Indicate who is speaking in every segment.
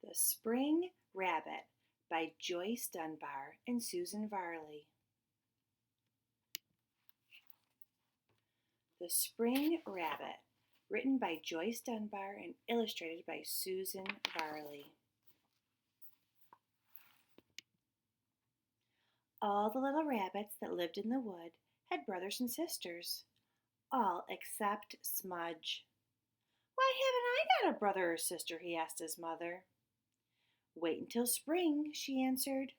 Speaker 1: The Spring Rabbit by Joyce Dunbar and Susan Varley. The Spring Rabbit, written by Joyce Dunbar and illustrated by Susan Varley. All the little rabbits that lived in the wood had brothers and sisters, all except Smudge. "Why haven't I got a brother or sister?" he asked his mother. "Wait until spring," she answered.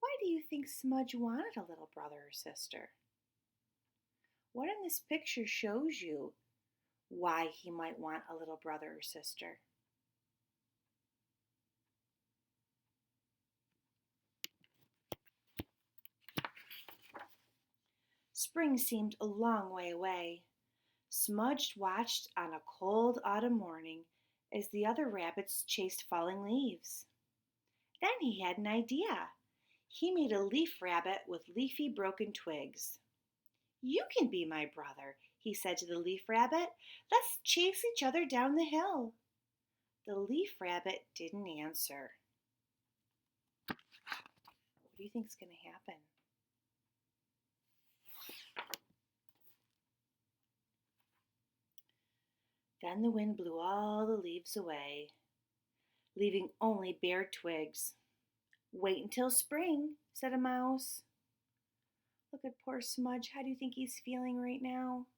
Speaker 1: Why do you think Smudge wanted a little brother or sister? What in this picture shows you why he might want a little brother or sister? Spring seemed a long way away. Smudge watched on a cold autumn morning as the other rabbits chased falling leaves. Then he had an idea. He made a leaf rabbit with leafy broken twigs. "You can be my brother," he said to the leaf rabbit. "Let's chase each other down the hill." The leaf rabbit didn't answer. What do you think is going to happen? Then the wind blew all the leaves away, leaving only bare twigs. "Wait until spring," said a mouse. Look at poor Smudge. How do you think he's feeling right now?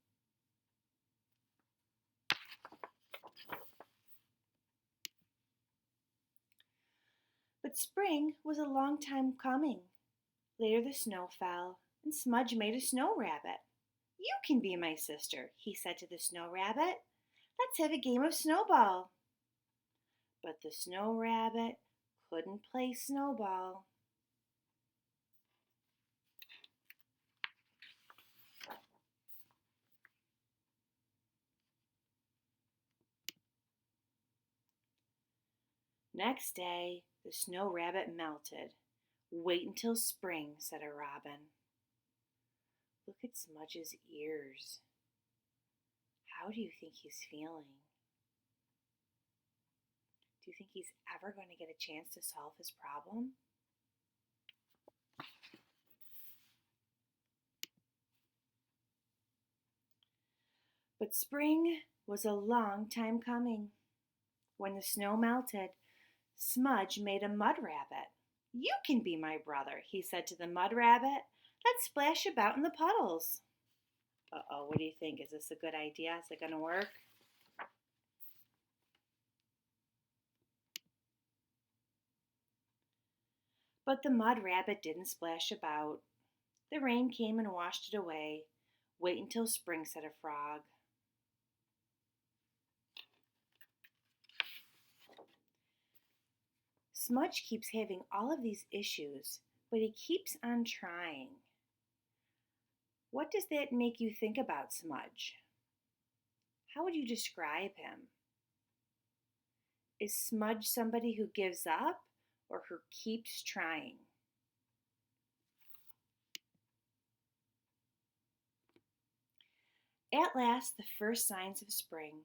Speaker 1: But spring was a long time coming. Later the snow fell, and Smudge made a snow rabbit. "You can be my sister," he said to the snow rabbit. "Let's have a game of snowball." But the snow rabbit couldn't play snowball. Next day, the snow rabbit melted. "Wait until spring," said a robin. Look at Smudge's ears. How do you think he's feeling? Do you think he's ever going to get a chance to solve his problem? But spring was a long time coming. When the snow melted, Smudge made a mud rabbit. "You can be my brother," he said to the mud rabbit. "Let's splash about in the puddles." Uh-oh, what do you think? Is this a good idea? Is it going to work? But the mud rabbit didn't splash about. The rain came and washed it away. "Wait until spring," said a frog. Smudge keeps having all of these issues, but he keeps on trying. What does that make you think about Smudge? How would you describe him? Is Smudge somebody who gives up or who keeps trying? At last, the first signs of spring.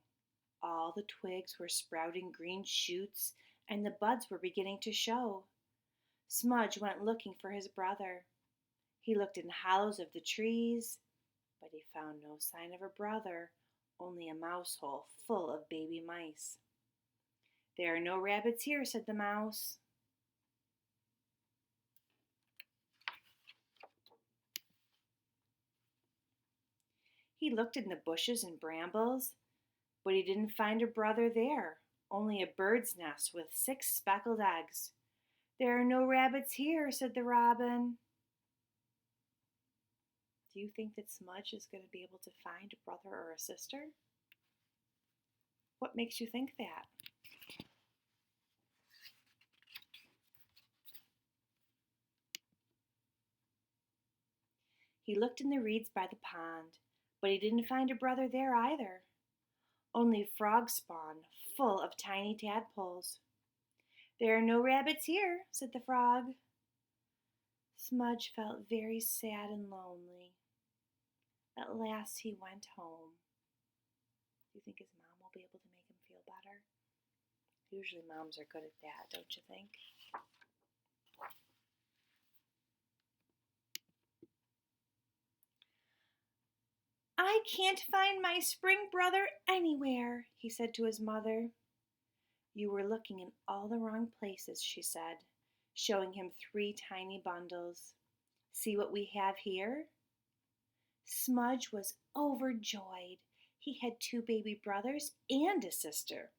Speaker 1: All the twigs were sprouting green shoots and the buds were beginning to show. Smudge went looking for his brother. He looked in hollows of the trees, but he found no sign of a brother, only a mouse hole full of baby mice. "There are no rabbits here," said the mouse. He looked in the bushes and brambles, but he didn't find a brother there, only a bird's nest with 6 speckled eggs. "There are no rabbits here," said the robin. Do you think that Smudge is going to be able to find a brother or a sister? What makes you think that? He looked in the reeds by the pond, but he didn't find a brother there either. Only frog spawn full of tiny tadpoles. "There are no rabbits here," said the frog. Smudge felt very sad and lonely. At last he went home. Do you think his mom will be able to make him feel better? Usually moms are good at that, don't you think? I can't find my spring brother anywhere, he said to his mother. You were looking in all the wrong places, she said, showing him 3 tiny bundles. See what we have here? Smudge was overjoyed. He had 2 baby brothers and a sister.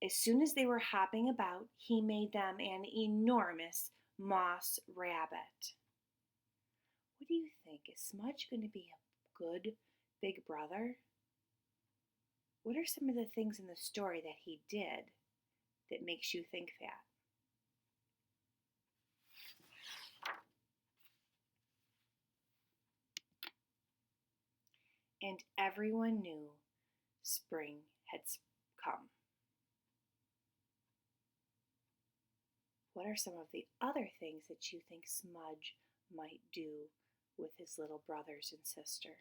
Speaker 1: As soon as they were hopping about, he made them an enormous moss rabbit. What do you think? Is Smudge going to be a good big brother? What are some of the things in the story that he did that makes you think that? And everyone knew spring had come. What are some of the other things that you think Smudge might do with his little brothers and sister?